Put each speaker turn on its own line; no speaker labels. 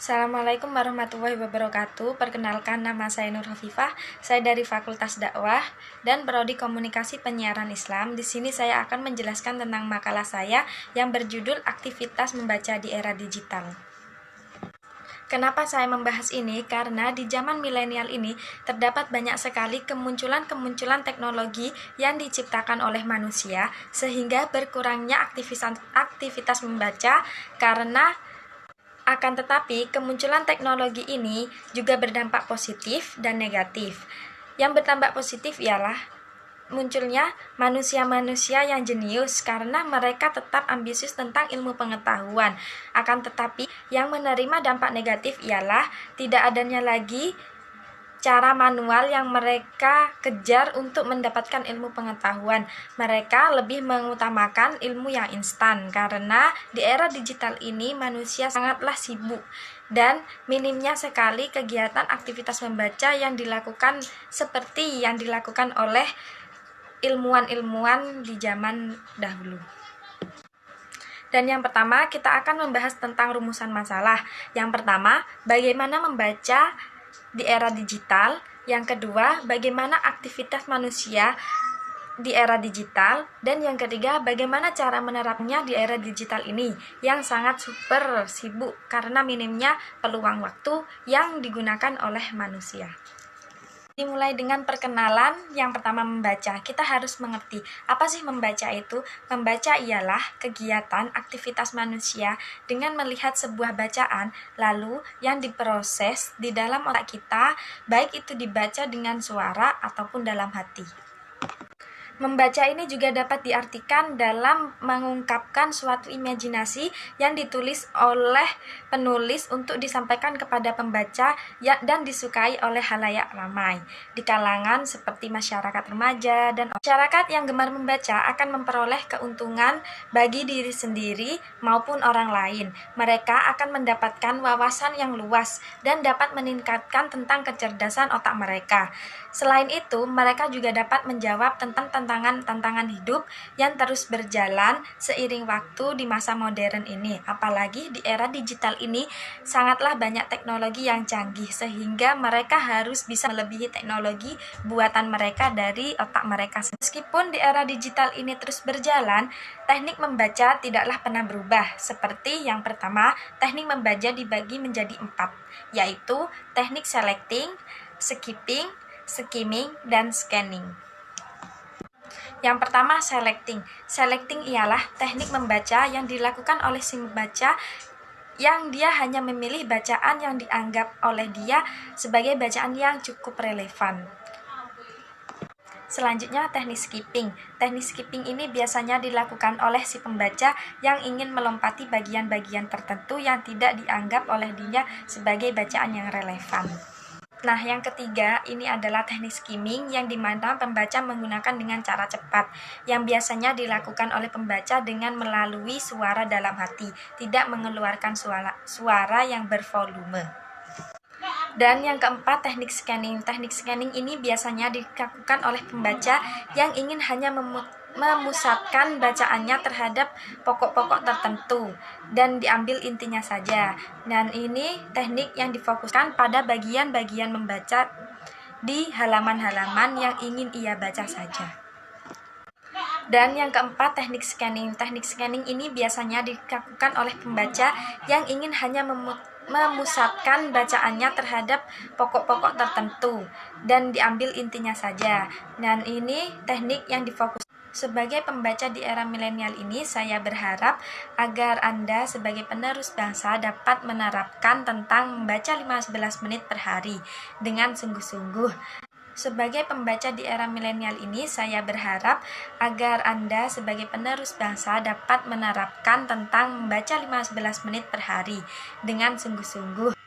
Assalamualaikum warahmatullahi wabarakatuh. Perkenalkan, nama saya Nur Hafifah. Saya dari Fakultas Dakwah dan Prodi Komunikasi Penyiaran Islam. Di sini saya akan menjelaskan tentang makalah saya yang berjudul Aktivitas Membaca di Era Digital. Kenapa saya membahas ini? Karena di zaman milenial ini terdapat banyak sekali kemunculan teknologi yang diciptakan oleh manusia sehingga berkurangnya aktivitas membaca karena akan tetapi, kemunculan teknologi ini juga berdampak positif dan negatif. Yang berdampak positif ialah munculnya manusia-manusia yang jenius karena mereka tetap ambisius tentang ilmu pengetahuan. Akan tetapi, yang menerima dampak negatif ialah tidak adanya lagi cara manual yang mereka kejar untuk mendapatkan ilmu pengetahuan. Mereka lebih mengutamakan ilmu yang instan karena di era digital ini manusia sangatlah sibuk dan minimnya sekali kegiatan aktivitas membaca yang dilakukan seperti yang dilakukan oleh ilmuwan-ilmuwan di zaman dahulu. Dan yang pertama, kita akan membahas tentang rumusan masalah. Yang pertama, bagaimana membaca di era digital. Yang kedua, bagaimana aktivitas manusia di era digital. Dan yang ketiga, bagaimana cara menerapnya di era digital ini yang sangat super sibuk karena minimnya peluang waktu yang digunakan oleh manusia. Dimulai dengan perkenalan. Yang pertama, membaca. Kita harus mengerti apa sih membaca itu. Membaca ialah kegiatan aktivitas manusia dengan melihat sebuah bacaan lalu yang diproses di dalam otak kita, baik itu dibaca dengan suara ataupun dalam hati. Membaca ini juga dapat diartikan dalam mengungkapkan suatu imajinasi yang ditulis oleh penulis untuk disampaikan kepada pembaca dan disukai oleh khalayak ramai di kalangan seperti masyarakat remaja dan masyarakat yang gemar membaca akan memperoleh keuntungan bagi diri sendiri maupun orang lain. Mereka akan mendapatkan wawasan yang luas dan dapat meningkatkan tentang kecerdasan otak mereka. Selain itu, mereka juga dapat menjawab tentang tantangan hidup yang terus berjalan seiring waktu di masa modern ini. Apalagi di era digital ini sangatlah banyak teknologi yang canggih sehingga mereka harus bisa melebihi teknologi buatan mereka dari otak mereka. Meskipun di era digital ini terus berjalan, teknik membaca tidaklah pernah berubah. Seperti yang pertama, teknik membaca dibagi menjadi 4, yaitu teknik selecting, skipping, skimming, dan scanning. Yang pertama, selecting. Selecting ialah teknik membaca yang dilakukan oleh si membaca yang dia hanya memilih bacaan yang dianggap oleh dia sebagai bacaan yang cukup relevan. Selanjutnya, teknik skipping. Teknik skipping ini biasanya dilakukan oleh si pembaca yang ingin melompati bagian-bagian tertentu yang tidak dianggap oleh dia sebagai bacaan yang relevan. Nah, yang ketiga, ini adalah teknik skimming yang dimana pembaca menggunakan dengan cara cepat, yang biasanya dilakukan oleh pembaca dengan melalui suara dalam hati, tidak mengeluarkan suara yang bervolume. Dan yang keempat, teknik scanning. Teknik scanning ini biasanya dilakukan oleh pembaca yang ingin hanya memusatkan bacaannya terhadap pokok-pokok tertentu dan diambil intinya saja. Dan ini teknik yang difokuskan pada bagian-bagian membaca di halaman-halaman yang ingin ia baca saja. Dan yang keempat, teknik scanning. Teknik scanning ini biasanya dilakukan oleh pembaca yang ingin hanya memusatkan bacaannya terhadap pokok-pokok tertentu dan diambil intinya saja. Dan ini teknik yang difokus. Sebagai pembaca di era milenial ini, saya berharap agar Anda sebagai penerus bangsa dapat menerapkan tentang membaca 15 menit per hari dengan sungguh-sungguh. Sebagai pembaca di era milenial ini, saya berharap agar Anda sebagai penerus bangsa dapat menerapkan tentang membaca 15 menit per hari dengan sungguh-sungguh.